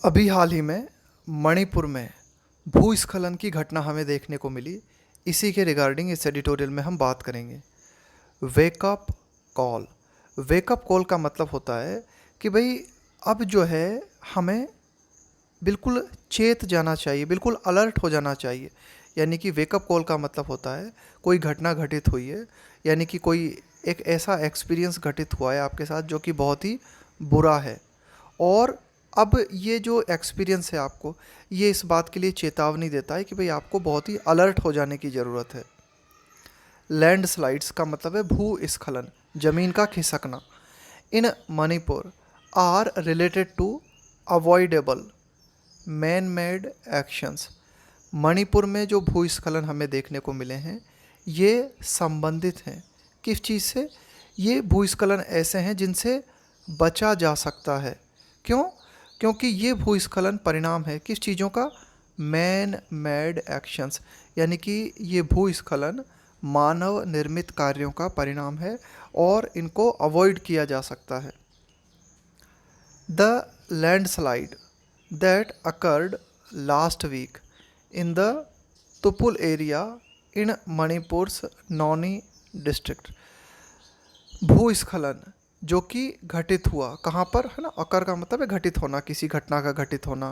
अभी हाल ही में मणिपुर में भूस्खलन की घटना हमें देखने को मिली। इसी के रिगार्डिंग इस एडिटोरियल में हम बात करेंगे। Wake up call. वेकअप कॉल का मतलब होता है कि भाई अब जो है हमें बिल्कुल चेत जाना चाहिए, बिल्कुल अलर्ट हो जाना चाहिए। यानी कि वेकअप कॉल का मतलब होता है कोई घटना घटित हुई है, यानी कि कोई एक ऐसा एक्सपीरियंस घटित हुआ है आपके साथ जो कि बहुत ही बुरा है। और अब ये जो एक्सपीरियंस है आपको, ये इस बात के लिए चेतावनी देता है कि भाई आपको बहुत ही अलर्ट हो जाने की ज़रूरत है। लैंडस्लाइड्स का मतलब है भूस्खलन, ज़मीन का खिसकना। In Manipur are related to avoidable man made actions. Manipur में जो भूस्खलन हमें देखने को मिले हैं ये संबंधित हैं किस चीज़ से? ये भूस्खलन ऐसे हैं जिनसे बचा जा सकता है। क्यों? क्योंकि ये भूस्खलन परिणाम है किस चीज़ों का? मैन मेड एक्शंस, यानी कि ये भूस्खलन मानव निर्मित कार्यों का परिणाम है और इनको अवॉइड किया जा सकता है। The landslide that occurred last week in the Tupul area in Manipur's Nauni district। भूस्खलन जो कि घटित हुआ कहाँ पर है ना, अकर का मतलब है घटित होना, किसी घटना का घटित होना।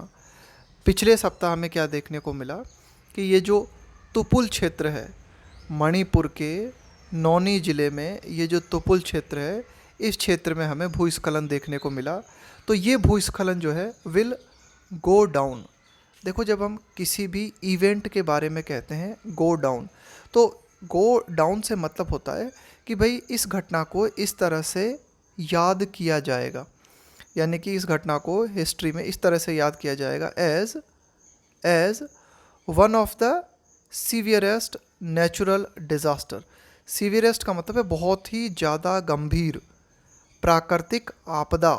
पिछले सप्ताह में क्या देखने को मिला कि ये जो तुपुल क्षेत्र है मणिपुर के नौनी ज़िले में, ये जो तुपुल क्षेत्र है इस क्षेत्र में हमें भूस्खलन देखने को मिला। तो ये भूस्खलन जो है विल गो डाउन। देखो जब हम किसी भी इवेंट के बारे में कहते हैं गो डाउन, तो गो डाउन से मतलब होता है कि भाई इस घटना को इस तरह से याद किया जाएगा, यानी कि इस घटना को हिस्ट्री में इस तरह से याद किया जाएगा as one of the severest natural disaster. Severest का मतलब है बहुत ही ज़्यादा गंभीर प्राकृतिक आपदा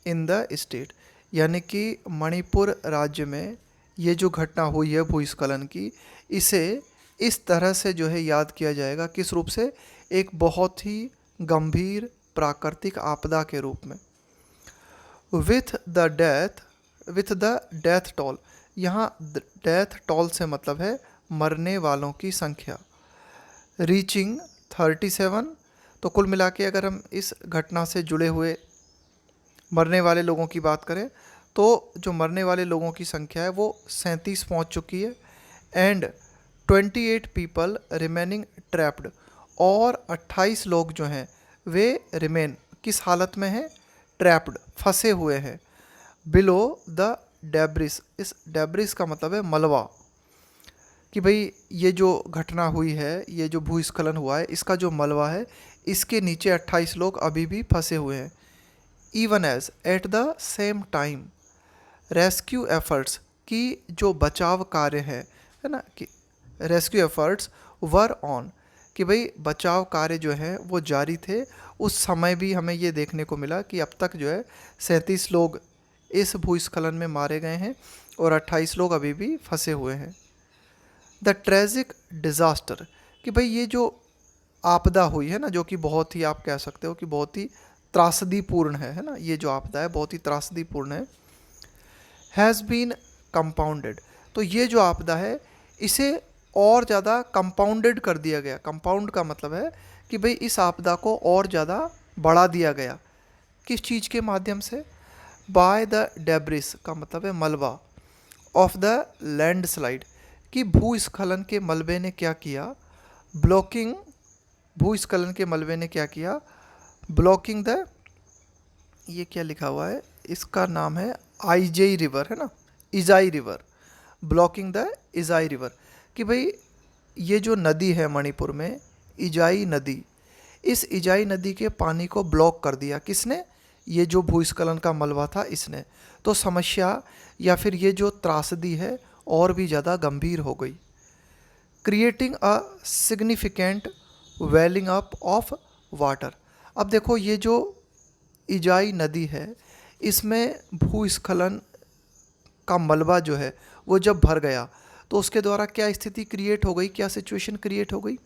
इन द स्टेट, यानी कि मणिपुर राज्य में ये जो घटना हुई है भूस्खलन की, इसे इस तरह से जो है याद किया जाएगा। किस रूप से? एक बहुत ही गंभीर प्राकृतिक आपदा के रूप में। With the death toll. यहाँ डेथ टोल से मतलब है मरने वालों की संख्या। रीचिंग 37। तो कुल मिला के अगर हम इस घटना से जुड़े हुए मरने वाले लोगों की बात करें तो जो मरने वाले लोगों की संख्या है वो 37 पहुंच चुकी है। And 28 people remaining trapped. और 28 लोग जो हैं वे रिमेन किस हालत में हैं? ट्रैप्ड, फंसे हुए हैं। Below the debris. इस डेब्रिस का मतलब है मलबा, कि भाई ये जो घटना हुई है, ये जो भूस्खलन हुआ है, इसका जो मलबा है इसके नीचे 28 लोग अभी भी फंसे हुए हैं। Even as at the same time rescue efforts, की जो बचाव कार्य है ना, कि रेस्क्यू एफर्ट्स वर ऑन, कि भाई बचाव कार्य जो है वो जारी थे। उस समय भी हमें ये देखने को मिला कि अब तक जो है 37 लोग इस भूस्खलन में मारे गए हैं और 28 लोग अभी भी फंसे हुए हैं। द ट्रेजिक डिज़ास्टर, कि भाई ये जो आपदा हुई है ना, जो कि बहुत ही आप कह सकते हो कि बहुत ही त्रासदीपूर्ण है ना, ये जो आपदा है बहुत ही त्रासदीपूर्ण है। Has been compounded. तो ये जो आपदा है इसे और ज़्यादा कंपाउंडेड कर दिया गया। कंपाउंड का मतलब है कि भाई इस आपदा को और ज़्यादा बढ़ा दिया गया। किस चीज़ के माध्यम से? बाय द डेब्रिस का मतलब है मलबा ऑफ द लैंडस्लाइड, कि भूस्खलन के मलबे ने क्या किया? ब्लॉकिंग। भूस्खलन के मलबे ने क्या किया? ब्लॉकिंग द, ये क्या लिखा हुआ है, इसका नाम है आईजेई रिवर है ना, इजाई रिवर। ब्लॉकिंग द इजाई रिवर, कि भाई ये जो नदी है मणिपुर में इजाई नदी, इस इजाई नदी के पानी को ब्लॉक कर दिया। किसने? ये जो भूस्खलन का मलबा था इसने। तो समस्या या फिर ये जो त्रासदी है और भी ज़्यादा गंभीर हो गई। Creating a significant welling up of water. अब देखो ये जो इजाई नदी है इसमें भूस्खलन का मलबा जो है वो जब भर गया तो उसके द्वारा क्या स्थिति क्रिएट हो गई, क्या सिचुएशन क्रिएट हो गई?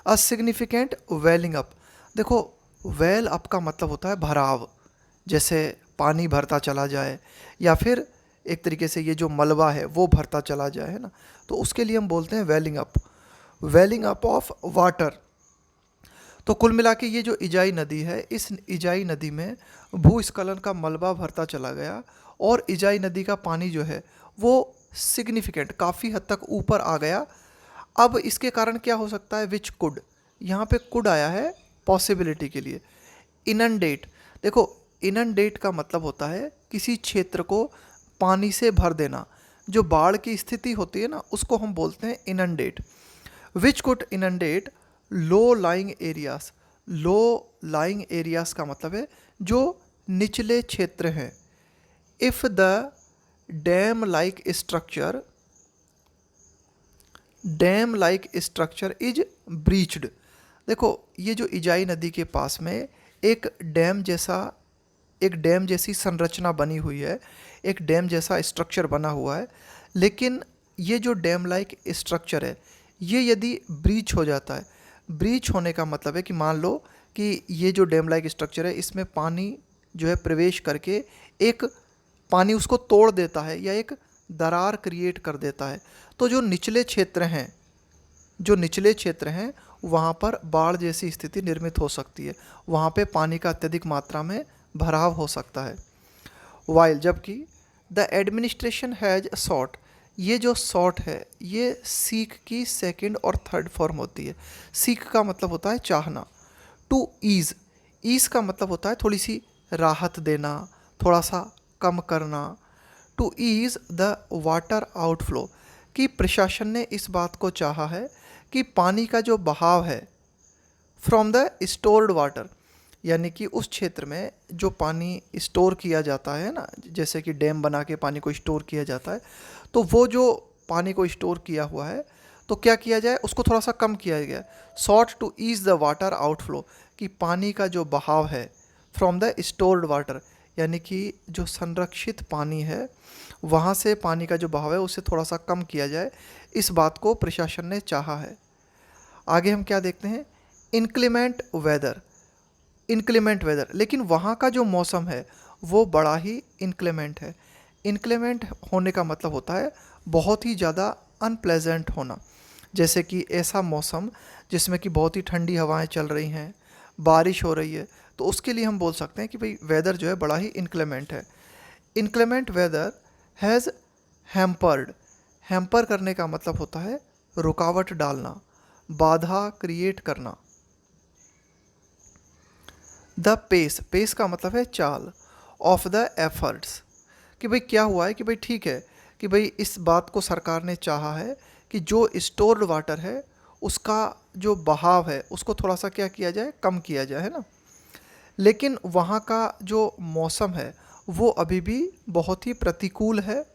A significant welling up. देखो वेल अप का मतलब होता है भराव, जैसे पानी भरता चला जाए, या फिर एक तरीके से ये जो मलबा है वो भरता चला जाए, है ना, तो उसके लिए हम बोलते हैं वेलिंग अप ऑफ वाटर। तो कुल मिला के ये जो इजाई नदी है, इस इजाई नदी में भूस्खलन का मलबा भरता चला गया और इजाई नदी का पानी जो है वो सिग्निफिकेंट काफ़ी हद तक ऊपर आ गया। अब इसके कारण क्या हो सकता है, विच कुड, यहाँ पे कुड आया है पॉसिबिलिटी के लिए। इनंडेट, देखो इनंडेट का मतलब होता है किसी क्षेत्र को पानी से भर देना, जो बाढ़ की स्थिति होती है ना उसको हम बोलते हैं inundate. Which could inundate low lying areas, low lying areas का मतलब है जो निचले क्षेत्र हैं। If the dam like structure is breached, देखो ये जो इजाई नदी के पास में एक डैम जैसी संरचना बनी हुई है, एक डैम जैसा स्ट्रक्चर बना हुआ है, लेकिन ये जो डैम लाइक स्ट्रक्चर है ये यदि ब्रीच हो जाता है, ब्रीच होने का मतलब है कि मान लो कि ये जो डैम लाइक स्ट्रक्चर है इसमें पानी जो है प्रवेश करके एक पानी उसको तोड़ देता है या एक दरार क्रिएट कर देता है, तो जो निचले क्षेत्र हैं वहाँ पर बाढ़ जैसी स्थिति निर्मित हो सकती है, वहाँ पे पानी का अत्यधिक मात्रा में भराव हो सकता है। वाइल, जबकि द एडमिनिस्ट्रेशन हैज़ सॉट, ये जो सॉट है ये सीक की सेकंड और थर्ड फॉर्म होती है। सीक का मतलब होता है चाहना, टू ईज़ का मतलब होता है थोड़ी सी राहत देना, थोड़ा सा कम करना। To ease the water outflow, कि प्रशासन ने इस बात को चाहा है कि पानी का जो बहाव है फ्रॉम द स्टोर्ड वाटर, यानी कि उस क्षेत्र में जो पानी स्टोर किया जाता है ना, जैसे कि डैम बना के पानी को स्टोर किया जाता है, तो वो जो पानी को स्टोर किया हुआ है तो क्या किया जाए, उसको थोड़ा सा कम किया गया। Sought to ease the water outflow, कि पानी का जो बहाव है फ्रॉम द स्टोर्ड वाटर, यानी कि जो संरक्षित पानी है वहाँ से पानी का जो बहाव है उसे थोड़ा सा कम किया जाए, इस बात को प्रशासन ने चाहा है। आगे हम क्या देखते हैं, इनक्लीमेंट वेदर, लेकिन वहाँ का जो मौसम है वो बड़ा ही इनक्लेमेंट है। इनक्लेमेंट होने का मतलब होता है बहुत ही ज़्यादा अनप्लेजेंट होना, जैसे कि ऐसा मौसम जिसमें कि बहुत ही ठंडी हवाएं चल रही हैं, बारिश हो रही है, तो उसके लिए हम बोल सकते हैं कि भाई वेदर जो है बड़ा ही इनक्लेमेंट है। इनक्लेमेंट वेदर हैज़ हैम्पर करने का मतलब होता है रुकावट डालना, बाधा क्रिएट करना। द पेस का मतलब है चाल, ऑफ द एफर्ट्स, कि भाई क्या हुआ है कि भाई ठीक है कि भाई इस बात को सरकार ने चाहा है कि जो स्टोर्ड वाटर है उसका जो बहाव है उसको थोड़ा सा क्या किया जाए, कम किया जाए, है ना, लेकिन वहाँ का जो मौसम है वो अभी भी बहुत ही प्रतिकूल है।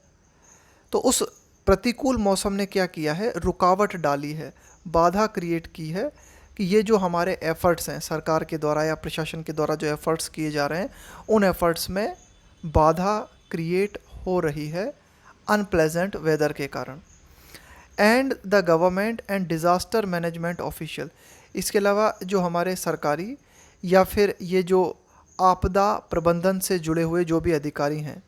तो उस प्रतिकूल मौसम ने क्या किया है, रुकावट डाली है, बाधा क्रिएट की है कि ये जो हमारे एफ़र्ट्स हैं सरकार के द्वारा या प्रशासन के द्वारा जो एफ़र्ट्स किए जा रहे हैं उन एफ़र्ट्स में बाधा क्रिएट हो रही है अनप्लेजेंट वेदर के कारण। And the government and disaster management official, इसके अलावा जो हमारे सरकारी या फिर ये जो आपदा प्रबंधन से जुड़े हुए जो भी अधिकारी हैं,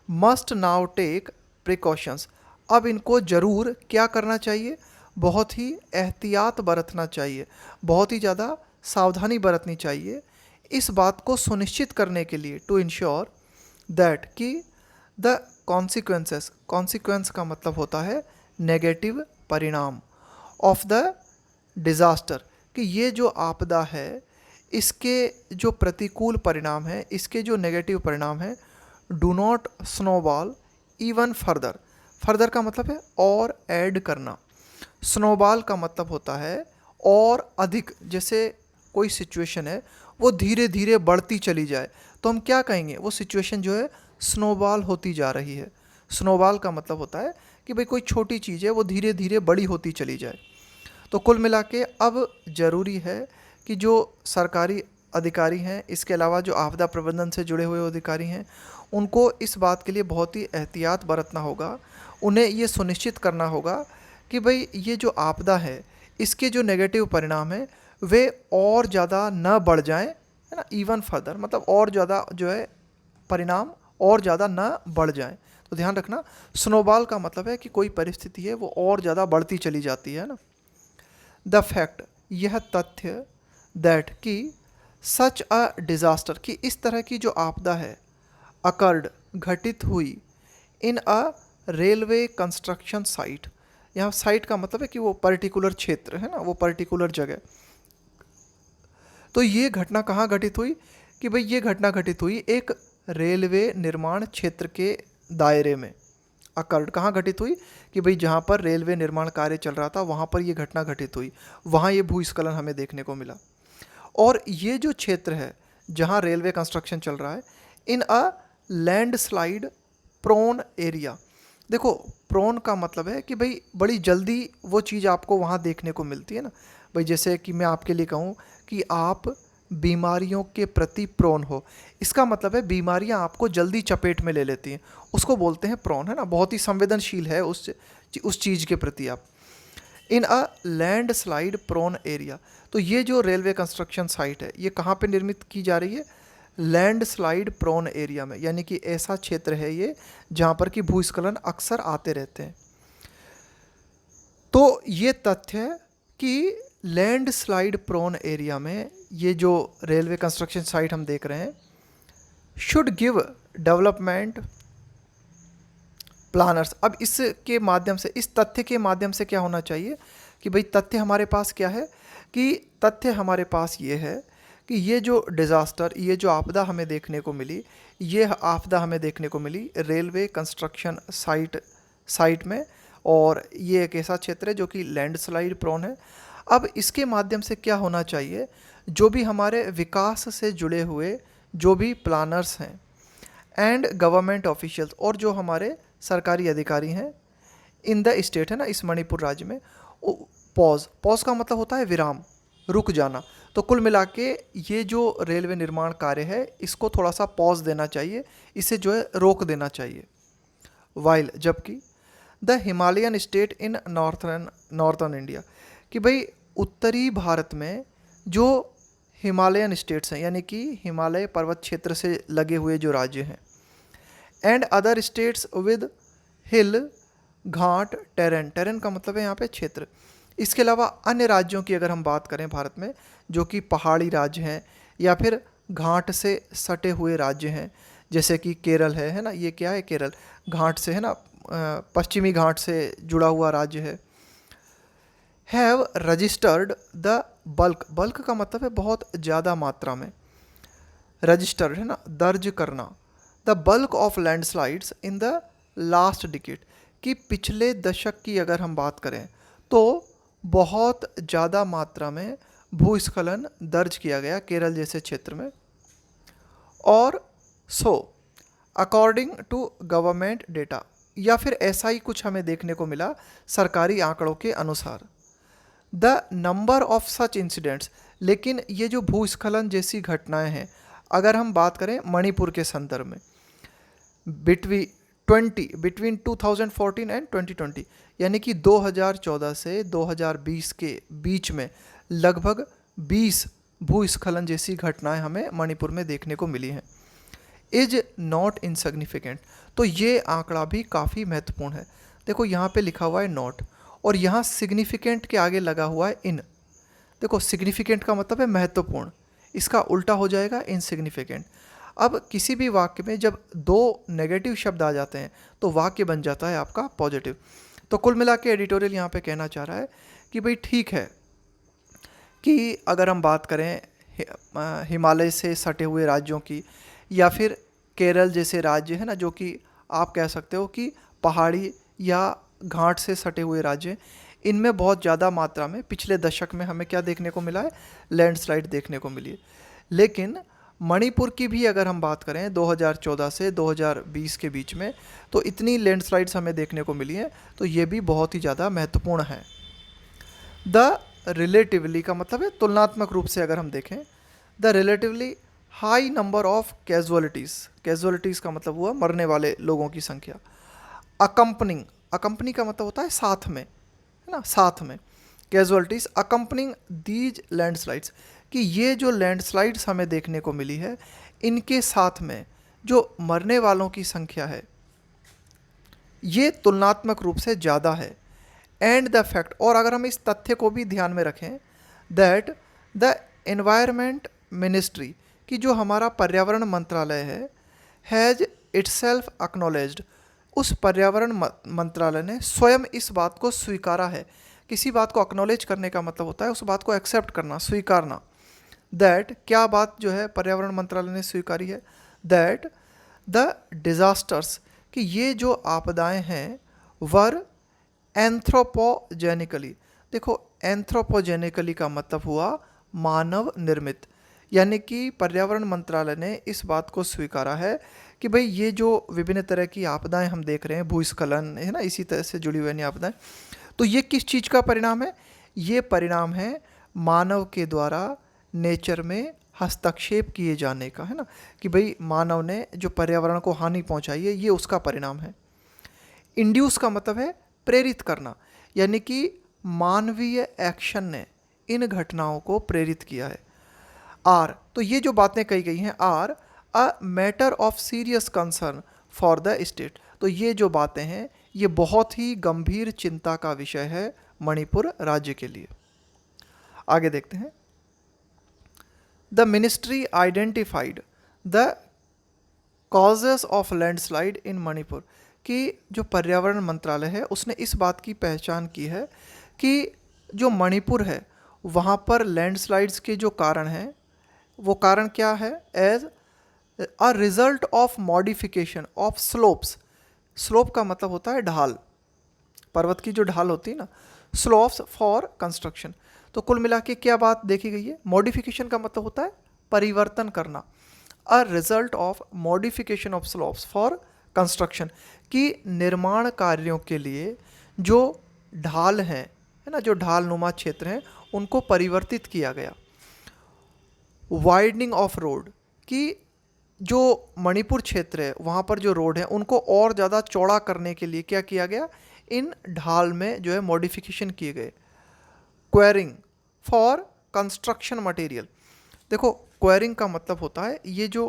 मस्ट नाउ टेक प्रिकॉशंस, अब इनको ज़रूर क्या करना चाहिए, बहुत ही एहतियात बरतना चाहिए, बहुत ही ज़्यादा सावधानी बरतनी चाहिए इस बात को सुनिश्चित करने के लिए, टू इंश्योर दैट कि द कॉन्सिक्वेंस का मतलब होता है नेगेटिव परिणाम, ऑफ द डिज़ास्टर, कि ये जो आपदा है इसके जो प्रतिकूल परिणाम है, इसके जो नेगेटिव परिणाम है, do not snowball even further का मतलब है और ऐड करना, स्नोबॉल का मतलब होता है और अधिक, जैसे कोई सिचुएशन है वो धीरे धीरे बढ़ती चली जाए तो हम क्या कहेंगे, वो सिचुएशन जो है स्नोबॉल होती जा रही है। स्नोबॉल का मतलब होता है कि भाई कोई छोटी चीज़ है वो धीरे धीरे बड़ी होती चली जाए। तो कुल मिला के अब ज़रूरी है कि जो सरकारी अधिकारी हैं, इसके अलावा जो आपदा प्रबंधन से जुड़े हुए अधिकारी हैं, उनको इस बात के लिए बहुत ही एहतियात बरतना होगा। उन्हें ये सुनिश्चित करना होगा कि भाई ये जो आपदा है इसके जो नेगेटिव परिणाम हैं वे और ज़्यादा न बढ़ जाएं, है ना, इवन फर्दर मतलब और ज़्यादा जो है परिणाम और ज़्यादा न बढ़ जाएं। तो ध्यान रखना, स्नोबॉल का मतलब है कि कोई परिस्थिति है वो और ज़्यादा बढ़ती चली जाती है ना। द फैक्ट, यह तथ्य, दैट कि सच अ डिज़ास्टर, कि इस तरह की जो आपदा है, अकर्ड घटित हुई, इन अ रेलवे कंस्ट्रक्शन साइट, यहाँ साइट का मतलब है कि वो पर्टिकुलर क्षेत्र है ना, वो पर्टिकुलर जगह। तो ये घटना कहाँ घटित हुई कि भाई ये घटना घटित हुई एक रेलवे निर्माण क्षेत्र के दायरे में। अकर्ड कहाँ घटित हुई कि भाई जहाँ पर रेलवे निर्माण कार्य चल रहा था वहाँ पर ये घटना घटित हुई, वहाँ ये भूस्खलन हमें देखने को मिला। और ये जो क्षेत्र है जहाँ रेलवे कंस्ट्रक्शन चल रहा है, इन अ लैंडस्लाइड प्रोन एरिया। देखो, प्रोन का मतलब है कि भाई बड़ी जल्दी वो चीज़ आपको वहाँ देखने को मिलती है ना। भाई जैसे कि मैं आपके लिए कहूँ कि आप बीमारियों के प्रति प्रोन हो, इसका मतलब है बीमारियाँ आपको जल्दी चपेट में ले लेती हैं, उसको बोलते हैं प्रोन, है ना। बहुत ही संवेदनशील है उस चीज़ के प्रति आप। In a landslide prone area, तो ये जो रेलवे कंस्ट्रक्शन साइट है ये कहाँ पे निर्मित की जा रही है? लैंड स्लाइड प्रोन एरिया में, यानी कि ऐसा क्षेत्र है ये जहाँ पर कि भूस्खलन अक्सर आते रहते हैं। तो ये तथ्य है कि लैंड स्लाइड प्रोन एरिया में ये जो रेलवे कंस्ट्रक्शन साइट हम देख रहे हैं, शुड गिव डेवलपमेंट प्लानर्स। अब इसके माध्यम से, इस तथ्य के माध्यम से क्या होना चाहिए कि भाई तथ्य हमारे पास क्या है, कि तथ्य हमारे पास ये है कि ये जो डिज़ास्टर, ये जो आपदा हमें देखने को मिली, ये आपदा हमें देखने को मिली रेलवे कंस्ट्रक्शन साइट में, और ये एक ऐसा क्षेत्र है जो कि लैंडस्लाइड प्रोन है। अब इसके माध्यम से क्या होना चाहिए, जो भी हमारे विकास से जुड़े हुए जो भी प्लानर्स हैं एंड गवर्नमेंट ऑफिशियल्स, और जो हमारे सरकारी अधिकारी हैं इन द स्टेट, है ना, इस मणिपुर राज्य में, पॉज का मतलब होता है विराम, रुक जाना। तो कुल मिला के ये जो रेलवे निर्माण कार्य है इसको थोड़ा सा पॉज देना चाहिए, इसे जो है रोक देना चाहिए। वाइल, जबकि the Himalayan state in northern India, कि भाई उत्तरी भारत में जो हिमालयन स्टेट्स हैं, यानी कि हिमालय पर्वत क्षेत्र से लगे हुए जो राज्य हैं, and other states with hill Ghat terrain, terrain का मतलब है यहाँ पे क्षेत्र। इसके अलावा अन्य राज्यों की अगर हम बात करें भारत में, जो कि पहाड़ी राज्य हैं या फिर घाट से सटे हुए राज्य हैं, जैसे कि केरल है ना, ये क्या है, केरल घाट से, है ना, पश्चिमी घाट से जुड़ा हुआ राज्य है। Have registered the bulk, bulk का मतलब है बहुत ज़्यादा मात्रा में, रजिस्टर है ना, दर्ज करना, the bulk of landslides in the last decade, कि पिछले दशक की अगर हम बात करें तो बहुत ज़्यादा मात्रा में भूस्खलन दर्ज किया गया केरल जैसे क्षेत्र में। और so according to government data, या फिर ऐसा ही कुछ हमें देखने को मिला सरकारी आंकड़ों के अनुसार, the number of such incidents, लेकिन ये जो भूस्खलन जैसी घटनाएं हैं अगर हम बात करें मणिपुर के संदर्भ में, बिटवीन 2014 एंड 2020, यानी कि 2014 से 2020 के बीच में लगभग 20 भूस्खलन जैसी घटनाएं हमें मणिपुर में देखने को मिली हैं। इज नॉट इनसिग्निफिकेंट, तो ये आंकड़ा भी काफ़ी महत्वपूर्ण है। देखो यहाँ पे लिखा हुआ है नॉट, और यहाँ सिग्निफिकेंट के आगे लगा हुआ है इन। देखो सिग्निफिकेंट का मतलब है महत्वपूर्ण, इसका उल्टा हो जाएगा इनसिग्निफिकेंट। अब किसी भी वाक्य में जब दो नेगेटिव शब्द आ जाते हैं तो वाक्य बन जाता है आपका पॉजिटिव। तो कुल मिला के एडिटोरियल यहाँ पे कहना चाह रहा है कि भाई ठीक है कि अगर हम बात करें हिमालय से सटे हुए राज्यों की, या फिर केरल जैसे राज्य है ना, जो कि आप कह सकते हो कि पहाड़ी या घाट से सटे हुए राज्य, इनमें बहुत ज़्यादा मात्रा में पिछले दशक में हमें क्या देखने को मिला है, लैंडस्लाइड देखने को मिली है। लेकिन मणिपुर की भी अगर हम बात करें 2014 से 2020 के बीच में, तो इतनी लैंडस्लाइड्स हमें देखने को मिली हैं, तो ये भी बहुत ही ज़्यादा महत्वपूर्ण है। द रिलेटिवली का मतलब है तुलनात्मक रूप से अगर हम देखें, the relatively high number of casualties का मतलब हुआ मरने वाले लोगों की संख्या। अकम्पनी का मतलब होता है साथ में, है ना, साथ में। कैजुअलिटीज़ अकम्पनिंग दीज लैंडस्लाइड्स, कि ये जो लैंडस्लाइड्स हमें देखने को मिली है इनके साथ में जो मरने वालों की संख्या है ये तुलनात्मक रूप से ज़्यादा है। एंड द फैक्ट, और अगर हम इस तथ्य को भी ध्यान में रखें, दैट द एनवायरमेंट मिनिस्ट्री, कि जो हमारा पर्यावरण मंत्रालय है, हैज़ इटसेल्फ एक्नॉलेज्ड, उस पर्यावरण मंत्रालय ने स्वयं इस बात को स्वीकारा है। किसी बात को एक्नॉलेज करने का मतलब होता है उस बात को एक्सेप्ट करना, स्वीकारना। दैट, क्या बात जो है पर्यावरण मंत्रालय ने स्वीकारी है, दैट द डिजास्टर्स, कि ये जो आपदाएं हैं वर एंथ्रोपोजेनिकली, देखो एंथ्रोपोजेनिकली का मतलब हुआ मानव निर्मित, यानी कि पर्यावरण मंत्रालय ने इस बात को स्वीकारा है कि भाई ये जो विभिन्न तरह की आपदाएं हम देख रहे हैं, भूस्खलन है ना, इसी तरह से जुड़ी हुई आपदाएं, तो ये किस चीज़ का परिणाम है? ये परिणाम है मानव के द्वारा नेचर में हस्तक्षेप किए जाने का, है ना, कि भाई मानव ने जो पर्यावरण को हानि पहुंचाई है ये उसका परिणाम है। इंड्यूस का मतलब है प्रेरित करना, यानी कि मानवीय एक्शन ने इन घटनाओं को प्रेरित किया है। आर, तो ये जो बातें कही गई हैं, are a matter of serious concern for the state, तो ये जो बातें हैं ये बहुत ही गंभीर चिंता का विषय है मणिपुर राज्य के लिए। आगे देखते हैं। The ministry identified the causes of landslide in Manipur, कि जो पर्यावरण मंत्रालय है उसने इस बात की पहचान की है कि जो मणिपुर है वहाँ पर लैंडस्लाइड्स के जो कारण हैं वो कारण क्या है, as a result of modification of slopes, slope का मतलब होता है ढाल, पर्वत की जो ढाल होती है ना, स्लोप्स फॉर कंस्ट्रक्शन। तो कुल मिला के क्या बात देखी गई है, मॉडिफिकेशन का मतलब होता है परिवर्तन करना, अ result of modification of slopes for construction, की निर्माण कार्यों के लिए जो ढाल हैं, है ना, जो ढाल नुमा क्षेत्र हैं उनको परिवर्तित किया गया। वाइडनिंग ऑफ रोड, कि जो मणिपुर क्षेत्र है वहाँ पर जो रोड है उनको और ज़्यादा चौड़ा करने के लिए क्या किया गया, इन ढाल में जो है मॉडिफिकेशन किए गए। क्वेरिंग फॉर कंस्ट्रक्शन मटेरियल, देखो क्वेरिंग का मतलब होता है ये जो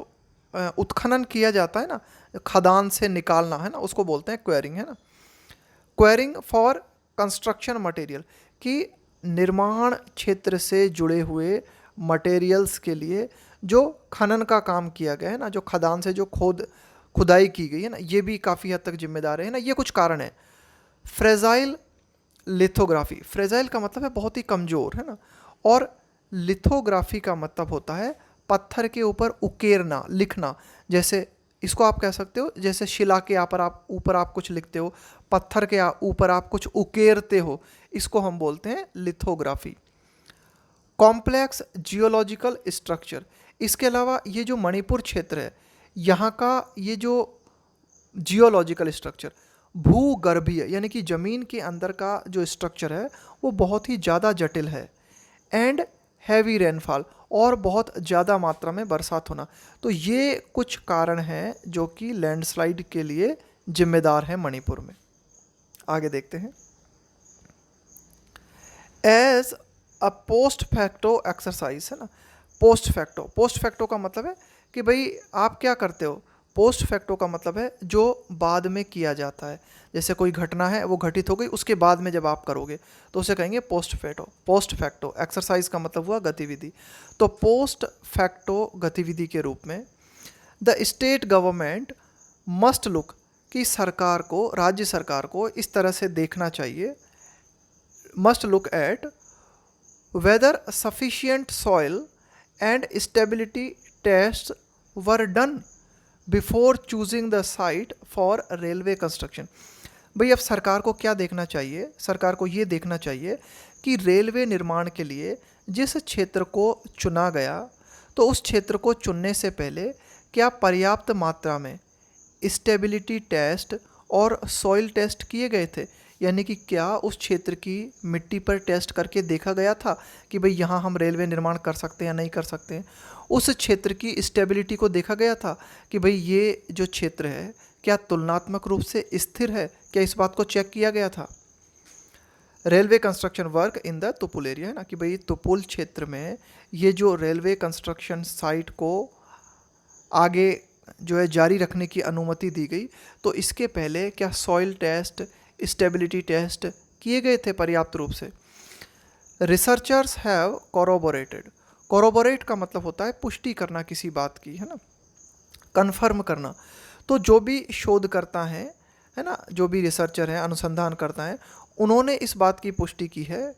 उत्खनन किया जाता है ना, खदान से निकालना, है ना, उसको बोलते हैं क्वेरिंग, है ना। क्वेरिंग फॉर कंस्ट्रक्शन मटेरियल, कि निर्माण क्षेत्र से जुड़े हुए मटेरियल्स के लिए जो खनन का काम किया गया है ना, जो खदान से जो खुदाई की गई है ना, ये भी काफ़ी हद तक जिम्मेदार है ना, ये कुछ कारण है। फ्रेजाइल लिथोग्राफी, फ्रेजाइल का मतलब है बहुत ही कमज़ोर, है ना, और लिथोग्राफी का मतलब होता है पत्थर के ऊपर उकेरना, लिखना, जैसे इसको आप कह सकते हो जैसे शिला के ऊपर आप कुछ लिखते हो, पत्थर के ऊपर आप कुछ उकेरते हो, इसको हम बोलते हैं लिथोग्राफी। कॉम्प्लेक्स जियोलॉजिकल स्ट्रक्चर, इसके अलावा ये जो मणिपुर क्षेत्र है यहाँ का ये जो जियोलॉजिकल स्ट्रक्चर, भूगर्भीय यानी कि ज़मीन के अंदर का जो स्ट्रक्चर है वो बहुत ही ज़्यादा जटिल है। एंड हैवी रेनफॉल, और बहुत ज़्यादा मात्रा में बरसात होना, तो ये कुछ कारण हैं जो कि लैंडस्लाइड के लिए जिम्मेदार हैं मणिपुर में। आगे देखते हैं। As a post facto exercise, है ना, पोस्ट फैक्टो, पोस्ट फैक्टो का मतलब है कि भाई आप क्या करते हो, पोस्ट फैक्टो का मतलब है जो बाद में किया जाता है, जैसे कोई घटना है वो घटित हो गई उसके बाद में जब आप करोगे तो उसे कहेंगे post facto. Post facto exercise का मतलब हुआ गतिविधि, तो पोस्ट फैक्टो गतिविधि के रूप में the state government must look, कि सरकार को, राज्य सरकार को इस तरह से देखना चाहिए, must look at whether sufficient soil and stability test were done before choosing the site for railway construction. भाई अब सरकार को क्या देखना चाहिए, सरकार को ये देखना चाहिए कि रेलवे निर्माण के लिए जिस क्षेत्र को चुना गया तो उस क्षेत्र को चुनने से पहले क्या पर्याप्त मात्रा में स्टेबिलिटी टेस्ट और सॉइल टेस्ट किए गए थे, यानी कि क्या उस क्षेत्र की मिट्टी पर टेस्ट करके देखा गया था कि भाई यहाँ हम रेलवे निर्माण कर सकते हैं या नहीं कर सकते हैं। उस क्षेत्र की स्टेबिलिटी को देखा गया था कि भाई ये जो क्षेत्र है क्या तुलनात्मक रूप से स्थिर है, क्या इस बात को चेक किया गया था। Railway construction work in the Tupul area, है ना, कि भाई तुपुल क्षेत्र में ये जो रेलवे कंस्ट्रक्शन साइट को आगे जो है जारी रखने की अनुमति दी गई, तो इसके पहले क्या सॉइल टेस्ट, स्टेबिलिटी टेस्ट किए गए थे पर्याप्त रूप से? Researchers have कॉरोबोरेटेड। कॉरोबोरेट का मतलब होता है पुष्टि करना किसी बात की, है ना, कन्फर्म करना। तो जो भी शोधकर्ता हैं, है ना, जो भी रिसर्चर हैं, अनुसंधान करता है, उन्होंने इस बात की पुष्टि की है,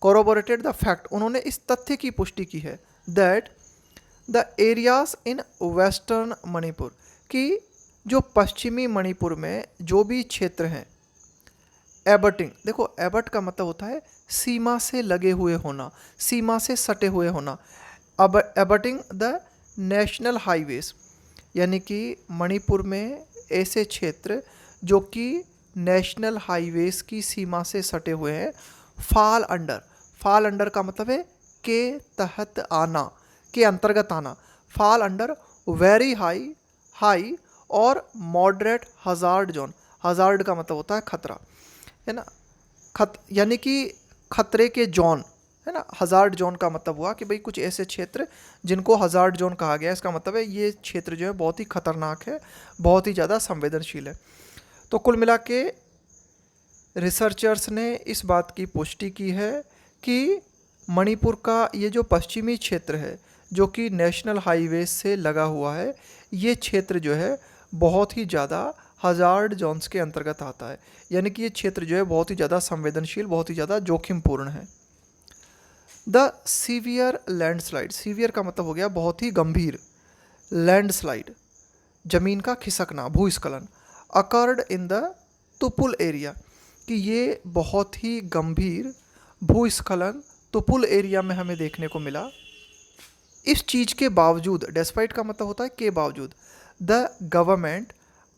कॉरोबोरेटेड द फैक्ट, उन्होंने इस तथ्य की पुष्टि की है that the areas in western Manipur, कि जो पश्चिमी मणिपुर में जो भी क्षेत्र हैं, एबटिंग, देखो एबट का मतलब होता है सीमा से लगे हुए होना, सीमा से सटे हुए होना। अब एबटिंग द नेशनल हाईवेज, यानी कि मणिपुर में ऐसे क्षेत्र जो कि नेशनल हाईवेज की सीमा से सटे हुए हैं। फाल अंडर, फाल अंडर का मतलब है के तहत आना, के अंतर्गत आना। फाल अंडर वेरी हाई, हाई और मॉडरेट हजार्ड जोन। हजार्ड का मतलब होता है खतरा, है ना, यानी कि खतरे के जोन, है ना। हजार्ड जोन का मतलब हुआ कि भाई कुछ ऐसे क्षेत्र जिनको हजार्ड जोन कहा गया है, इसका मतलब है ये क्षेत्र जो है बहुत ही खतरनाक है, बहुत ही ज़्यादा संवेदनशील है। तो कुल मिला के रिसर्चर्स ने इस बात की पुष्टि की है कि मणिपुर का ये जो पश्चिमी क्षेत्र है जो कि नेशनल हाईवे से लगा हुआ है, ये क्षेत्र जो है बहुत ही ज़्यादा हजार्ड जोन्स के अंतर्गत आता है, यानी कि ये क्षेत्र जो है बहुत ही ज़्यादा संवेदनशील, बहुत ही ज़्यादा जोखिमपूर्ण है। द सीवियर लैंडस्लाइड, सीवियर का मतलब हो गया बहुत ही गंभीर, लैंडस्लाइड जमीन का खिसकना, भूस्खलन, occurred in the Tupul area, कि ये बहुत ही गंभीर भूस्खलन तुपुल एरिया में हमें देखने को मिला। इस चीज़ के बावजूद, डेस्पाइट का मतलब होता है के बावजूद, the government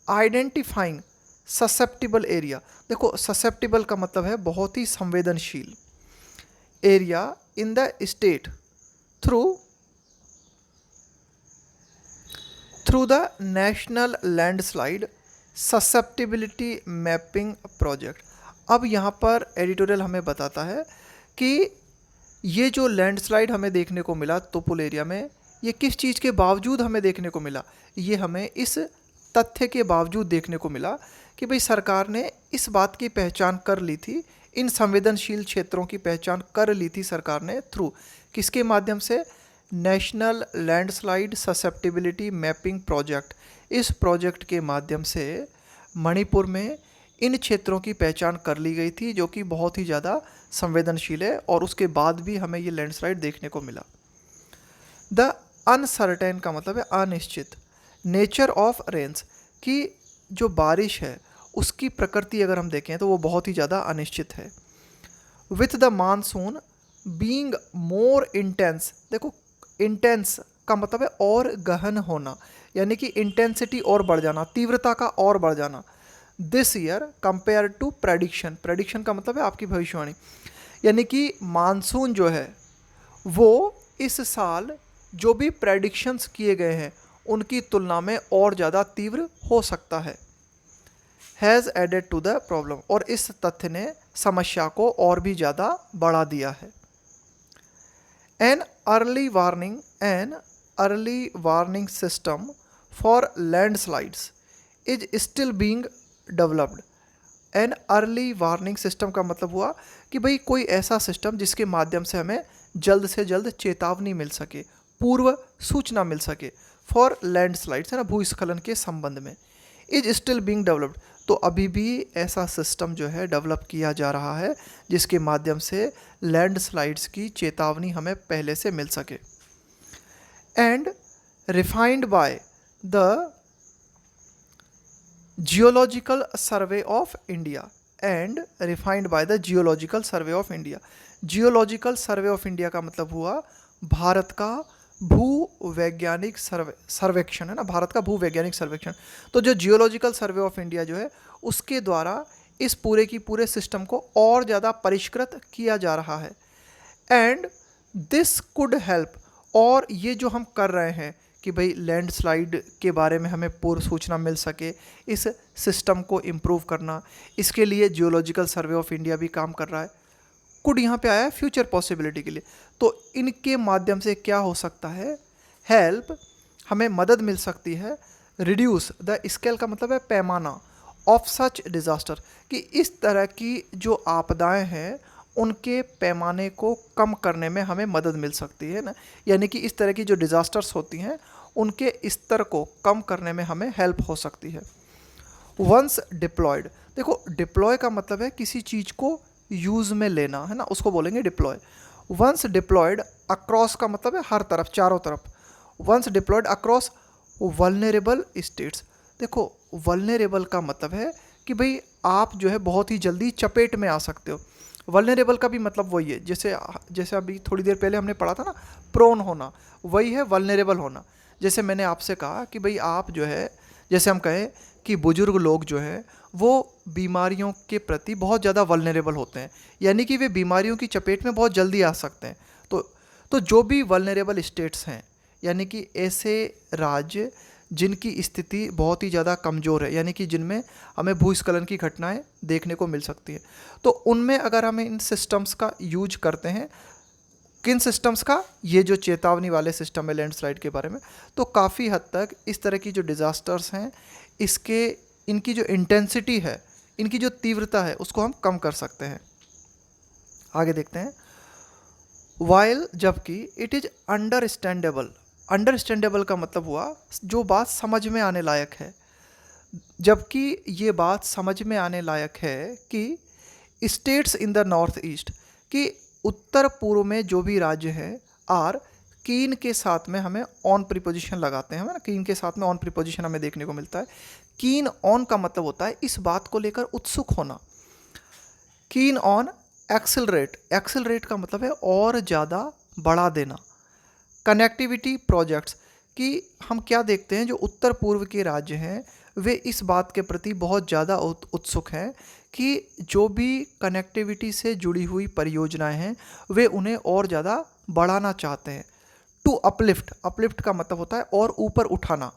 identifying susceptible area, देखो ससेप्टिबल का मतलब है बहुत ही संवेदनशील area in the state through the national landslide susceptibility mapping project. अब यहाँ पर एडिटोरियल हमें बताता है कि ये जो लैंडस्लाइड हमें देखने को मिला तुपुल एरिया में, ये किस चीज़ के बावजूद हमें देखने को मिला? ये हमें इस तथ्य के बावजूद देखने को मिला कि भाई सरकार ने इस बात की पहचान कर ली थी, इन संवेदनशील क्षेत्रों की पहचान कर ली थी सरकार ने, थ्रू किसके माध्यम से? National landslide susceptibility mapping project. इस प्रोजेक्ट के माध्यम से मणिपुर में इन क्षेत्रों की पहचान कर ली गई थी जो कि बहुत ही ज़्यादा संवेदनशील है, और उसके बाद भी हमें ये लैंडस्लाइड देखने को मिला। द अनसर्टेन का मतलब है अनिश्चित, नेचर ऑफ रेन्स, कि जो बारिश है उसकी प्रकृति अगर हम देखें तो वो बहुत ही ज़्यादा अनिश्चित है। With the monsoon being more intense, देखो इंटेंस का मतलब है और गहन होना, यानी कि इंटेंसिटी और बढ़ जाना, तीव्रता का और बढ़ जाना। This year compare to prediction, prediction का मतलब है आपकी भविष्यवाणी, यानी कि मानसून जो है वो इस साल जो भी प्रेडिक्शंस किए गए हैं उनकी तुलना में और ज़्यादा तीव्र हो सकता है। Has added to the problem, और इस तथ्य ने समस्या को और भी ज़्यादा बढ़ा दिया है। An early warning system for landslides is still being developed. An early warning system का मतलब हुआ कि भाई कोई ऐसा सिस्टम जिसके माध्यम से हमें जल्द से जल्द चेतावनी मिल सके, पूर्व सूचना मिल सके, फॉर लैंडस्लाइड्स, है ना, भूस्खलन के संबंध में। इज स्टिल बीइंग डेवलप्ड, तो अभी भी ऐसा सिस्टम जो है डेवलप किया जा रहा है जिसके माध्यम से लैंडस्लाइड्स की चेतावनी हमें पहले से मिल सके। And refined by the geological survey of India, and refined by the geological survey of India. Geological survey of India का मतलब हुआ भारत का भू वैज्ञानिक सर्वेक्षण, है ना, भारत का भू वैज्ञानिक सर्वेक्षण। तो जो जियोलॉजिकल सर्वे ऑफ इंडिया जो है उसके द्वारा इस पूरे की पूरे सिस्टम को और ज़्यादा परिष्कृत किया जा रहा है। एंड दिस कुड हेल्प, और ये जो हम कर रहे हैं कि भाई लैंडस्लाइड के बारे में हमें पूर्व सूचना मिल सके, इस सिस्टम को इम्प्रूव करना, इसके लिए जियोलॉजिकल सर्वे ऑफ इंडिया भी काम कर रहा है। कुड यहाँ पे आया है फ्यूचर पॉसिबिलिटी के लिए, तो इनके माध्यम से क्या हो सकता है? हेल्प हमें मदद मिल सकती है। रिड्यूस द स्केल का मतलब है पैमाना, ऑफ सच डिज़ास्टर, कि इस तरह की जो आपदाएं हैं उनके पैमाने को कम करने में हमें मदद मिल सकती है ना, यानी कि इस तरह की जो डिज़ास्टर्स होती हैं उनके स्तर को कम करने में हमें हेल्प हो सकती है। वंस डिप्लॉयड, देखो डिप्लॉय का मतलब है किसी चीज़ को यूज़ में लेना, है ना, उसको बोलेंगे डिप्लॉय। वंस डिप्लॉयड अक्रॉस का मतलब है हर तरफ, चारों तरफ। Once deployed across vulnerable states, देखो वल्नरेबल का मतलब है कि भाई आप जो है बहुत ही जल्दी चपेट में आ सकते हो। वल्नरेबल का भी मतलब वही है, जैसे जैसे अभी थोड़ी देर पहले हमने पढ़ा था ना, प्रोन होना, वही है वल्नरेबल होना। जैसे मैंने आपसे कहा कि भाई आप जो है, जैसे हम कहें कि बुजुर्ग लोग जो हैं वो बीमारियों के प्रति बहुत ज़्यादा वल्नरेबल होते हैं, यानी कि वे बीमारियों की चपेट में बहुत जल्दी आ सकते हैं। तो जो भी वल्नरेबल स्टेट्स हैं, यानी कि ऐसे राज्य जिनकी स्थिति बहुत ही ज़्यादा कमज़ोर है, यानी कि जिनमें हमें भूस्खलन की घटनाएं देखने को मिल सकती है, तो उनमें अगर हम इन सिस्टम्स का यूज करते हैं, किन सिस्टम्स का, ये जो चेतावनी वाले सिस्टम है लैंडस्लाइड के बारे में, तो काफ़ी हद तक इस तरह की जो डिज़ास्टर्स हैं इसके इनकी जो इंटेंसिटी है, इनकी जो तीव्रता है उसको हम कम कर सकते हैं। आगे देखते हैं। वाइल, जबकि इट इज़ अंडरस्टैंडेबल, अंडरस्टैंडेबल का मतलब हुआ जो बात समझ में आने लायक है, जबकि ये बात समझ में आने लायक है कि states in the north east, कि उत्तर पूर्व में जो भी राज्य हैं, आर कीन के साथ में हमें ऑन प्रीपोजिशन लगाते हैं, ना, कीन के साथ में ऑन प्रीपोजिशन हमें देखने को मिलता है। कीन ऑन का मतलब होता है इस बात को लेकर उत्सुक होना। कीन ऑन एक्सेलरेट, एक्सेलरेट का मतलब है और ज़्यादा बढ़ा देना। कनेक्टिविटी प्रोजेक्ट्स, कि हम क्या देखते हैं जो उत्तर पूर्व के राज्य हैं वे इस बात के प्रति बहुत ज़्यादा उत्सुक हैं कि जो भी कनेक्टिविटी से जुड़ी हुई परियोजनाएं हैं वे उन्हें और ज़्यादा बढ़ाना चाहते हैं। टू अपलिफ्ट, अपलिफ्ट का मतलब होता है और ऊपर उठाना।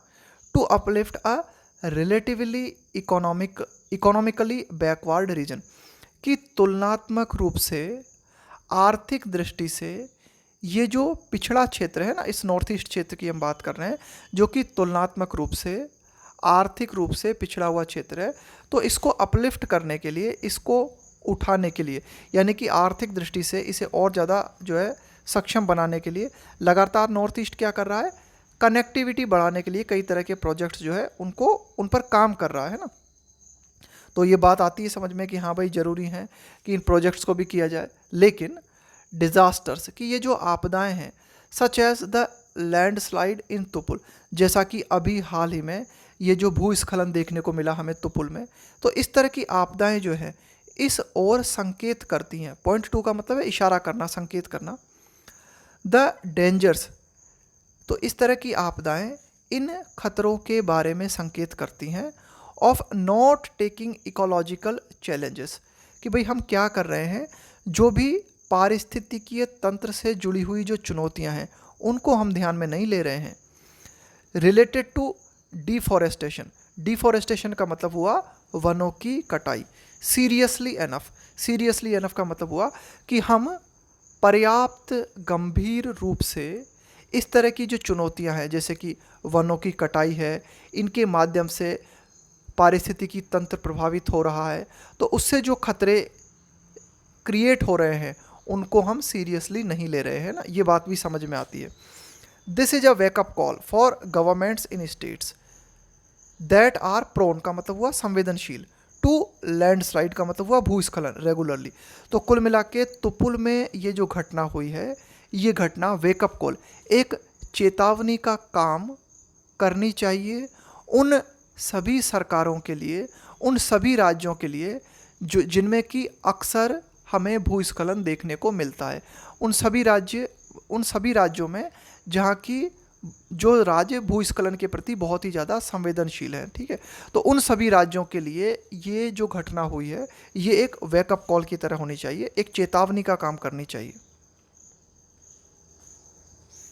To uplift a relatively economically backward region, कि तुलनात्मक रूप से आर्थिक दृष्टि से ये जो पिछड़ा क्षेत्र है ना, इस नॉर्थ ईस्ट क्षेत्र की हम बात कर रहे हैं, जो कि तुलनात्मक रूप से आर्थिक रूप से पिछड़ा हुआ क्षेत्र है, तो इसको अपलिफ्ट करने के लिए, इसको उठाने के लिए, यानी कि आर्थिक दृष्टि से इसे और ज़्यादा जो है सक्षम बनाने के लिए लगातार नॉर्थ ईस्ट क्या कर रहा है, कनेक्टिविटी बढ़ाने के लिए कई तरह के प्रोजेक्ट्स जो है उनको उन पर काम कर रहा है ना। तो ये बात आती है समझ में कि हाँ भाई ज़रूरी है कि इन प्रोजेक्ट्स को भी किया जाए। लेकिन डिज़ास्टर्स, कि ये जो आपदाएं हैं, सच एज द लैंडस्लाइड इन तुपुल, जैसा कि अभी हाल ही में ये जो भूस्खलन देखने को मिला हमें तुपुल में, तो इस तरह की आपदाएं जो है इस ओर संकेत करती हैं। पॉइंट 2 का मतलब है इशारा करना, संकेत करना। द डेंजर्स, तो इस तरह की आपदाएं इन खतरों के बारे में संकेत करती हैं। Of not taking ecological challenges, कि भाई हम क्या कर रहे हैं, जो भी पारिस्थितिकीय तंत्र से जुड़ी हुई जो चुनौतियां हैं उनको हम ध्यान में नहीं ले रहे हैं। रिलेटेड टू डिफॉरेस्टेशन, डिफॉरेस्टेशन का मतलब हुआ वनों की कटाई। सीरियसली एनफ, सीरियसली एनफ का मतलब हुआ कि हम पर्याप्त गंभीर रूप से इस तरह की जो चुनौतियां हैं, जैसे कि वनों की कटाई है, इनके माध्यम से पारिस्थितिकी तंत्र प्रभावित हो रहा है, तो उससे जो खतरे क्रिएट हो रहे हैं उनको हम सीरियसली नहीं ले रहे हैं ना, ये बात भी समझ में आती है। This is a wake up call for governments in states that are prone, का मतलब हुआ संवेदनशील, टू लैंडस्लाइड का मतलब हुआ भूस्खलन रेगुलरली। तो कुल मिला के तुपुल में ये जो घटना हुई है, ये घटना वेकअप कॉल, एक चेतावनी का काम करनी चाहिए उन सभी सरकारों के लिए, उन सभी राज्यों के लिए जो जिनमें कि अक्सर हमें भूस्खलन देखने को मिलता है। उन सभी राज्यों में जहाँ की जो राज्य भूस्खलन के प्रति बहुत ही ज़्यादा संवेदनशील है, ठीक है, तो उन सभी राज्यों के लिए ये जो घटना हुई है ये एक वेकअप कॉल की तरह होनी चाहिए, एक चेतावनी का काम करनी चाहिए।